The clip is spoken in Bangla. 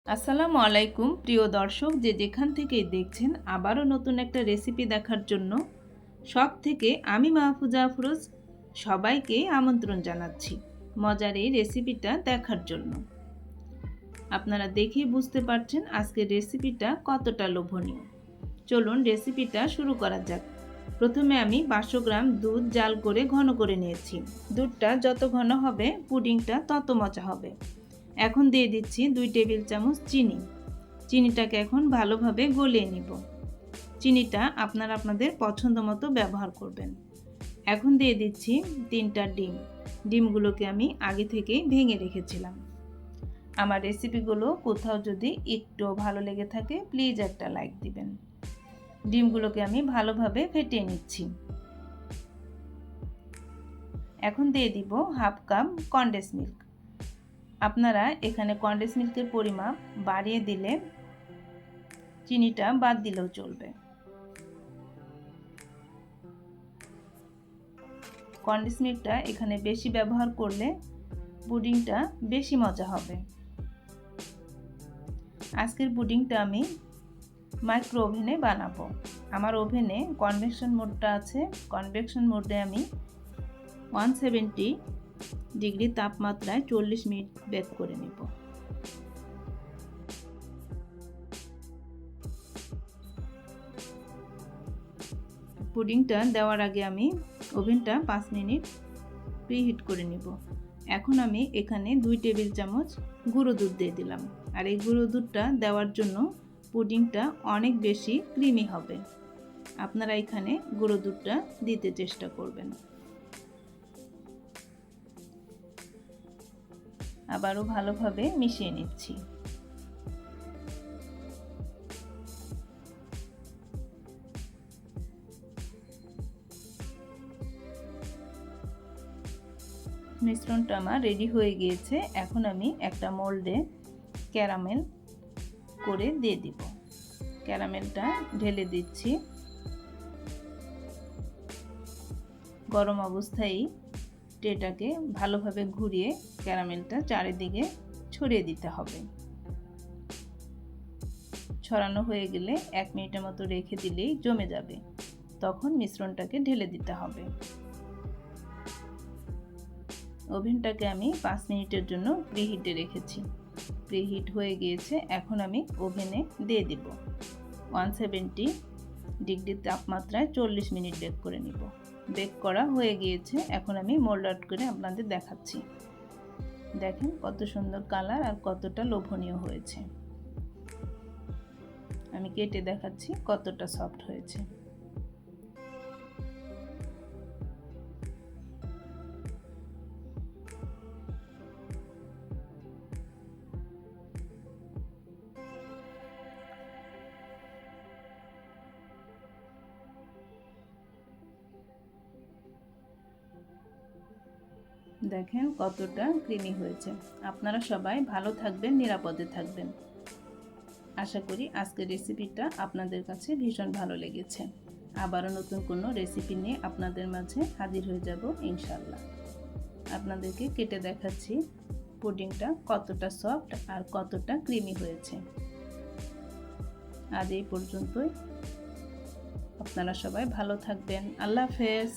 আসসালামু আলাইকুম প্রিয় দর্শক, যে যেখান থেকেই দেখছেন আবারও নতুন একটা রেসিপি দেখার জন্য শখ থেকে আমি মাহফুজা আফরোজ সবাইকে আমন্ত্রণ জানাচ্ছি মজার এই রেসিপিটা দেখার জন্য। আপনারা দেখেই বুঝতে পারছেন আজকের রেসিপিটা কতটা লোভনীয়। চলুন রেসিপিটা শুরু করা যাক। প্রথমে আমি 500 গ্রাম দুধ জাল করে ঘন করে নিয়েছি। দুধটা যত ঘন হবে পুডিংটা তত মজা হবে। এখন দিয়ে দিচ্ছি 2 টেবিল চামচ চিনি। চিনিটাকে এখন ভালোভাবে গলিয়ে নিব। চিনিটা আপনারা আপনাদের পছন্দ মতো ব্যবহার করবেন। এখন দিয়ে দিচ্ছি 3টা ডিম। ডিমগুলোকে আমি আগে থেকেই ভেঙে রেখেছিলাম। আমার রেসিপিগুলো কোথাও যদি একটু ভালো লেগে থাকে প্লিজ একটা লাইক দিবেন। ডিমগুলোকে আমি ভালোভাবে ফেটিয়ে নিচ্ছি। এখন দিয়ে দিব হাফ কাপ কনডেন্স মিল্ক। আপনারা এখানে কনডেন্স মিল্কের পরিমাপ বাড়িয়ে দিলে চিনিটা বাদ দিলেও চলবে। কনডেন্স মিল্কটা এখানে বেশি ব্যবহার করলে পুডিংটা বেশি মজা হবে। আজকের পুডিংটা আমি মাইক্রো ওভেনে বানাবো। আমার ওভেনে কনভেকশন মোডটা আছে। কনভেকশন মোডে আমি 170 ডিগ্রি তাপমাত্রায় 40 মিনিট বেক করে নেব। পুডিংটা দেওয়ার আগে আমি ওভেনটা 5 মিনিট প্রিহিট করে নিব। এখন আমি এখানে 2 টেবিল চামচ গুঁড়ো দুধ দিয়ে দিলাম। আর এই গুঁড়ো দুধটা দেওয়ার জন্য পুডিংটা অনেক বেশি ক্রিমি হবে। আপনারা এখানে গুঁড়ো দুধটা দিতে চেষ্টা করবেন। আবারও ভালোভাবে মিশিয়ে নিচ্ছি। মিশ্রণটা আমার রেডি হয়ে গিয়েছে। এখন আমি একটা মোল্ডে ক্যারামেল করে দিয়ে দিব। ক্যারামেলটা ঢেলে দিচ্ছি। গরম অবস্থায় ট্রেটাকে ভালোভাবে ঘুরিয়ে ক্যারামেলটা চারিদিকে ছড়িয়ে দিতে হবে। ছড়ানো হয়ে গেলে 1 মিনিটের মতো রেখে দিলেই জমে যাবে। তখন মিশ্রণটাকে ঢেলে দিতে হবে। ওভেনটাকে আমি 5 মিনিটের জন্য প্রিহিটে রেখেছি। প্রিহিট হয়ে গিয়েছে। এখন আমি ওভেনে দিয়ে দিব। 170 ডিগ্রি তাপমাত্রায় 40 মিনিট বেক করে নিব। বেক করা হয়ে গিয়েছে। এখন আমি মোল্ড আউট করে আপনাদের দেখাচ্ছি। দেখেন কত সুন্দর কালার আর কতটা লোভনীয় হয়েছে। আমি কেটে দেখাচ্ছি কতটা সফট হয়েছে। দেখেন কতটা ক্রিমি হয়েছে। আপনারা সবাই ভালো থাকবেন, নিরাপদে থাকবেন। আশা করি আজকের রেসিপিটা আপনাদের কাছে ভীষণ ভালো লেগেছে। আবারও নতুন কোনো রেসিপি নিয়ে আপনাদের মাঝে হাজির হয়ে যাব ইনশাআল্লাহ। আপনাদেরকে কেটে দেখাচ্ছি পুডিংটা কতটা সফট আর কতটা ক্রিমি হয়েছে। আজ এই পর্যন্তই। আপনারা সবাই ভালো থাকবেন। আল্লাহ হাফেজ।